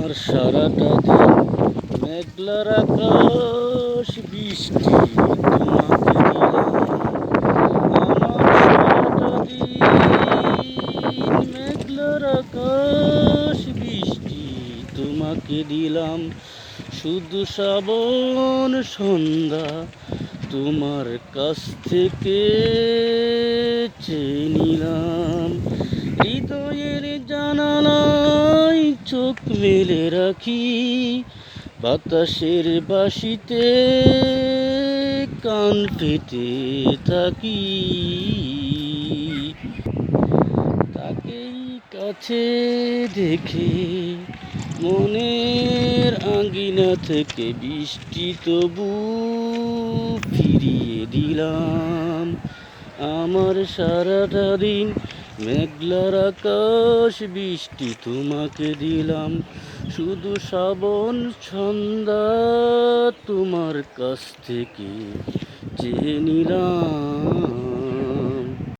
আমার সারাটা দিন মেঘলার আকাশ বৃষ্টি তোমাকে দিলাম। আমার সারাটা দিন মেঘলার আকাশ বৃষ্টি তোমাকে দিলাম। শুধু শ্রাবণ সন্ধ্যা তোমার কাছ থেকে চেয়ে নিলাম। হৃদয়ের জানালায় চোখ মেলে রাখি, বাতাসের বাঁশিতে কান পেতে থাকি। তাকেই কাছে দেখে মনের আঙ্গিনা থেকে বৃষ্টি তবু ফিরিয়ে দিলাম। আমার সারাটা দিন মেঘলার আকাশ বৃষ্টি তোমাকে দিলাম। শুধু শ্রাবণ সন্ধ্যা তোমার কাছ থেকে চেয়ে নিলাম।